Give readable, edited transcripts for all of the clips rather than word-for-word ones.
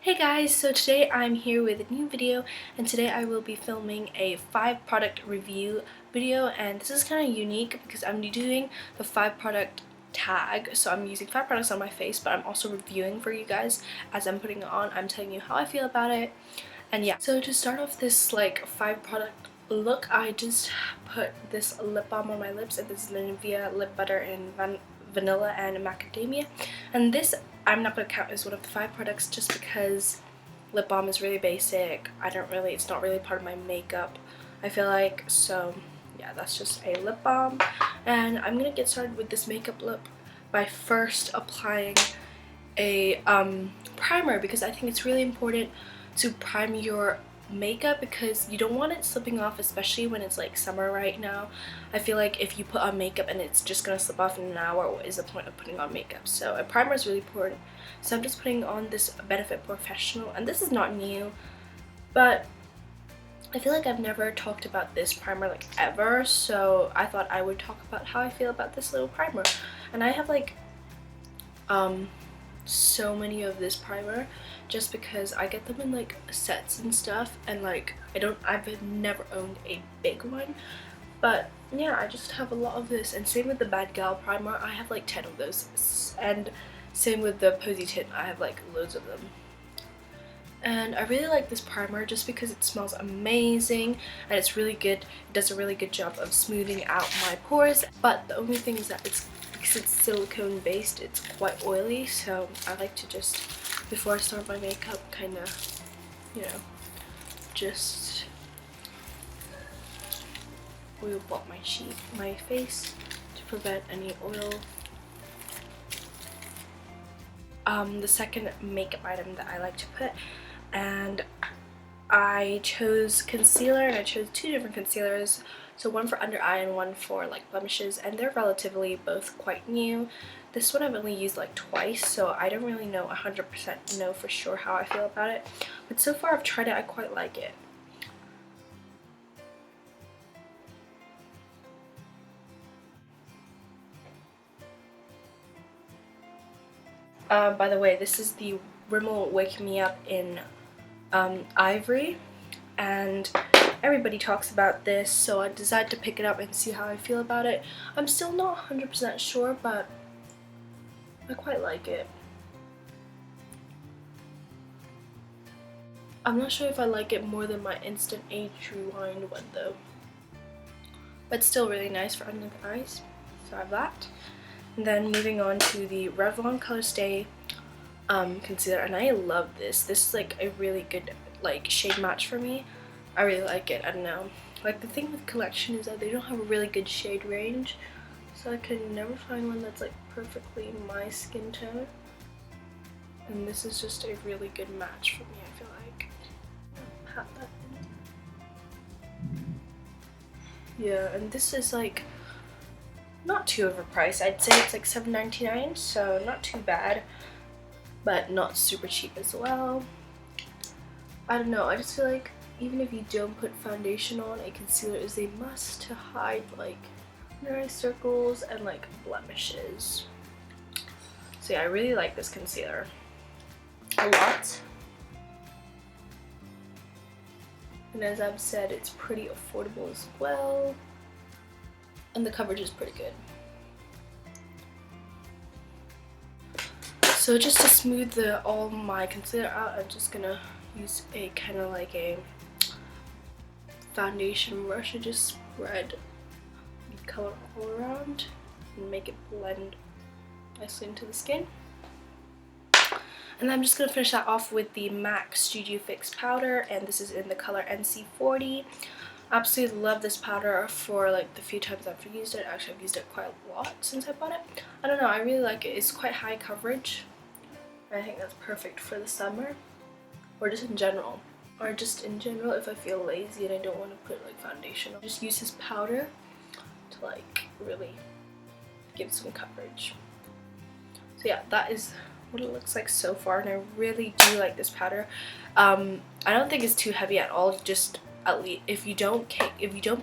Hey guys, so today I'm here with a new video, and today I will be filming a 5 product review video, and this is kind of unique because I'm doing the 5 product tag. So I'm using 5 products on my face, but I'm also reviewing for you guys as I'm putting it on. I'm telling you how I feel about it, and yeah. So to start off this like 5 product look, I just put this lip balm on my lips, and this is the Nivea lip butter in vanilla and macadamia, and this I'm not going to count as one of the 5 products just because lip balm is really basic. It's not really part of my makeup, I feel like. So yeah, that's just a lip balm, and I'm gonna get started with this makeup look by first applying a primer, because I think it's really important to prime your makeup because you don't want it slipping off, especially when it's like summer right now. I feel like if you put on makeup and it's just gonna slip off in an hour, what is the point of putting on makeup? So a primer is really important. So I'm just putting on this Benefit Professional, and this is not new, but I feel like I've never talked about this primer like ever, so I thought I would talk about how I feel about this little primer. And I have like so many of this primer just because I get them in like sets and stuff, and like I've never owned a big one, but yeah, I just have a lot of this. And same with the Bad Gal primer, I have like 10 of those, and same with the Posy Tint, I have like loads of them. And I really like this primer just because it smells amazing and it's really good. It does a really good job of smoothing out my pores, but the only thing is that because it's silicone based, it's quite oily, so I like to just, before I start my makeup, kind of, you know, just oil blot my face to prevent any oil. The second makeup item that I like to put, and I chose concealer, and I chose 2 different concealers, so one for under eye and one for like blemishes, and they're relatively both quite new. This one I've only used like twice, so I don't really know 100% know for sure how I feel about it, but so far I've tried it, I quite like it. By the way, this is the Rimmel Wake Me Up in Ivory, and everybody talks about this, so I decided to pick it up and see how I feel about it. I'm still not 100% sure, but I quite like it. I'm not sure if I like it more than my Instant Age Rewind one though, but still really nice for under the eyes, so I have that. And then moving on to the Revlon Color Stay concealer, and I love this. This is like a really good like shade match for me. I really like it. I don't know, like the thing with collection is that they don't have a really good shade range, so I could never find one that's like perfectly my skin tone, and this is just a really good match for me, I feel like. Pat that in. Yeah, and this is like not too overpriced. I'd say it's like $7.99, so not too bad, but not super cheap as well. I don't know, I just feel like even if you don't put foundation on, a concealer is a must to hide like under eye circles and like blemishes. So yeah, I really like this concealer a lot. And as I've said, it's pretty affordable as well, and the coverage is pretty good. So just to smooth all my concealer out, I'm just gonna use a kind of like a foundation brush and just spread the color all around and make it blend nicely into the skin. And I'm just gonna finish that off with the MAC Studio Fix powder, and this is in the color NC40. Absolutely love this powder for like the few times I've used it. Actually, I've used it quite a lot since I bought it. I don't know, I really like it. It's quite high coverage. I think that's perfect for the summer, or just in general. If I feel lazy and I don't want to put like foundation, I'll just use this powder to like really give some coverage. So yeah, that is what it looks like so far, and I really do like this powder. I don't think it's too heavy at all. Just at least if you don't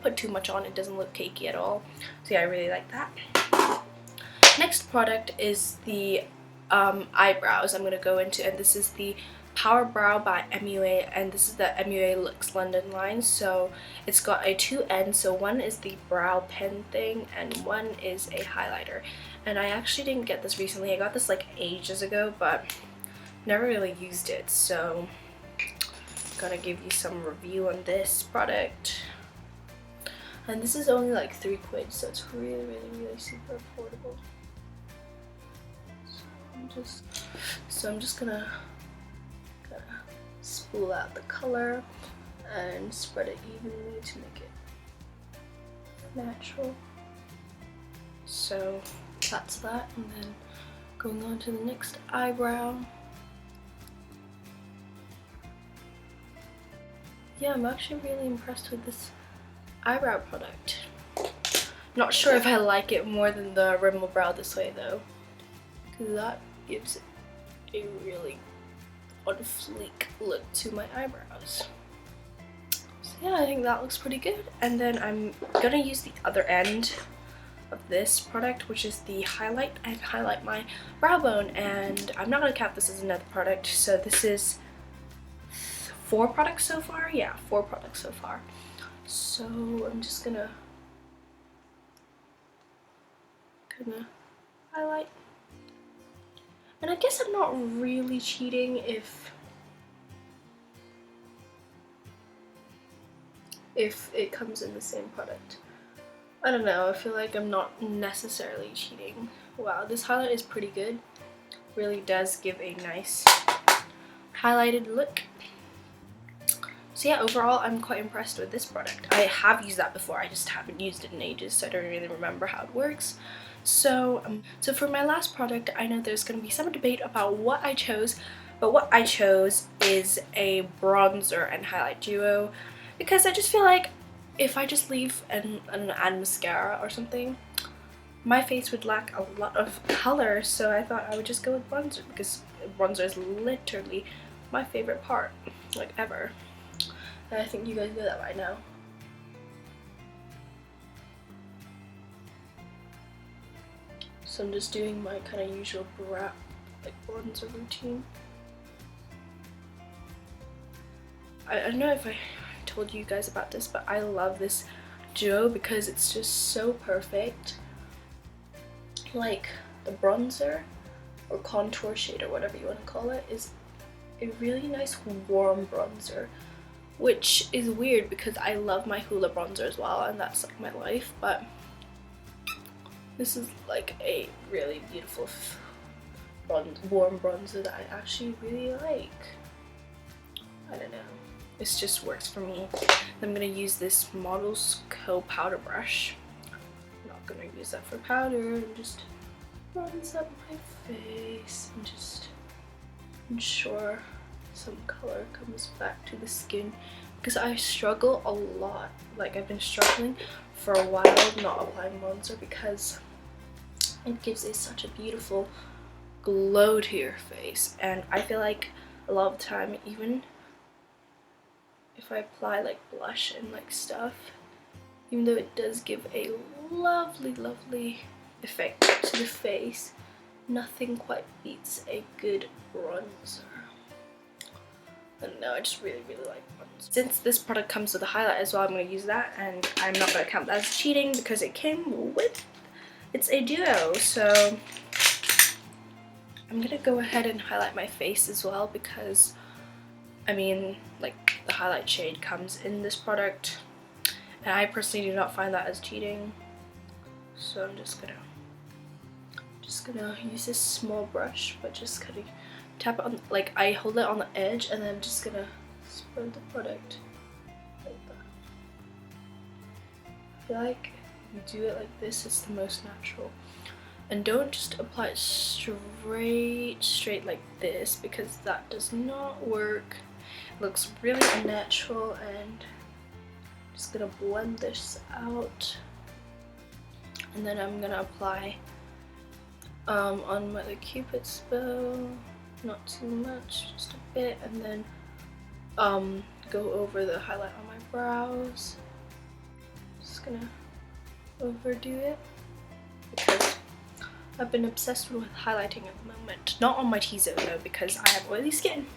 put too much on, it doesn't look cakey at all. So yeah, I really like that. Next product is the eyebrows I'm going to go into, and this is the Power Brow by MUA, and this is the MUA Looks London line. So it's got a two ends, so one is the brow pen thing and one is a highlighter. And I actually didn't get this recently. I got this like ages ago, but never really used it, so gotta give you some review on this product. And this is only like £3, so it's really super affordable. So I'm just gonna spool out the color and spread it evenly to make it natural. So that's that, and then going on to the next eyebrow. Yeah, I'm actually really impressed with this eyebrow product. Not sure if I like it more than the Rimmel Brow This Way though, because that gives it a really on fleek look to my eyebrows. So yeah, I think that looks pretty good. And then I'm gonna use the other end of this product, which is the highlight, and highlight my brow bone. And I'm not gonna count this as another product, so this is 4 products so far. Yeah, 4 products so far. So I'm just gonna highlight. And I guess I'm not really cheating if it comes in the same product. I don't know, I feel like I'm not necessarily cheating. Wow, this highlight is pretty good. Really does give a nice highlighted look. So yeah, overall I'm quite impressed with this product. I have used that before, I just haven't used it in ages, so I don't really remember how it works. So for my last product, I know there's going to be some debate about what I chose, but what I chose is a bronzer and highlight duo, because I just feel like if I just leave and add mascara or something, my face would lack a lot of color, so I thought I would just go with bronzer, because bronzer is literally my favorite part, like ever. And I think you guys know that by now. So I'm just doing my kind of usual brow, like bronzer routine. I don't know if I told you guys about this, but I love this duo because it's just so perfect. Like the bronzer or contour shade or whatever you want to call it is a really nice warm bronzer, which is weird because I love my Hoola bronzer as well, and that's like my life, but this is like a really beautiful warm bronzer that I actually really like. I don't know, this just works for me. I'm gonna use this Models Co powder brush. I'm not gonna use that for powder, and just bronze up my face and just ensure some color comes back to the skin, because I struggle a lot. Like I've been struggling for a while not applying bronzer because it gives such a beautiful glow to your face, and I feel like a lot of the time, even if I apply like blush and like stuff, even though it does give a lovely effect to the face, nothing quite beats a good bronzer. I don't know, I just really like bronzer. Since this product comes with a highlight as well, I'm going to use that, and I'm not going to count that as cheating because it came with, it's a duo. So I'm going to go ahead and highlight my face as well, because I mean, like, the highlight shade comes in this product, and I personally do not find that as cheating. So I'm just gonna use this small brush, but just kind of tap it on, like I hold it on the edge, and then I'm just gonna spread the product like that. I feel like if you do it like this, it's the most natural. And don't just apply it straight like this, because that does not work. It looks really unnatural, and I'm just gonna blend this out. And then I'm gonna apply on my Cupid's bow, not too much, just a bit, and then go over the highlight on my brows. Just gonna overdo it because I've been obsessed with highlighting at the moment. Not on my T-zone though, because I have oily skin.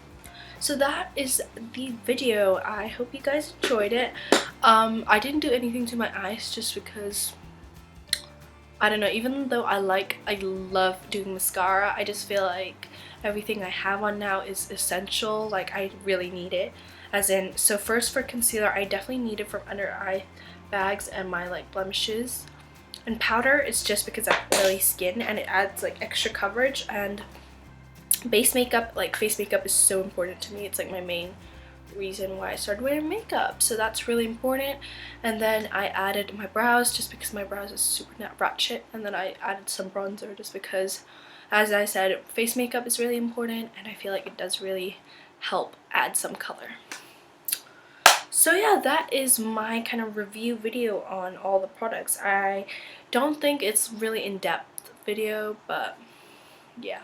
So that is the video. I hope you guys enjoyed it. I didn't do anything to my eyes just because, I don't know, even though I love doing mascara, I just feel like everything I have on now is essential. Like, I really need it. As in, so first for concealer, I definitely need it from under eye bags and my like blemishes. And powder is just because I have oily skin and it adds like extra coverage. And base makeup, like face makeup, is so important to me. It's like my main reason why I started wearing makeup, so that's really important. And then I added my brows just because my brows is super ratchet, and then I added some bronzer just because, as I said, face makeup is really important and I feel like it does really help add some color. So yeah, that is my kind of review video on all the products. I don't think it's really in-depth video, but yeah.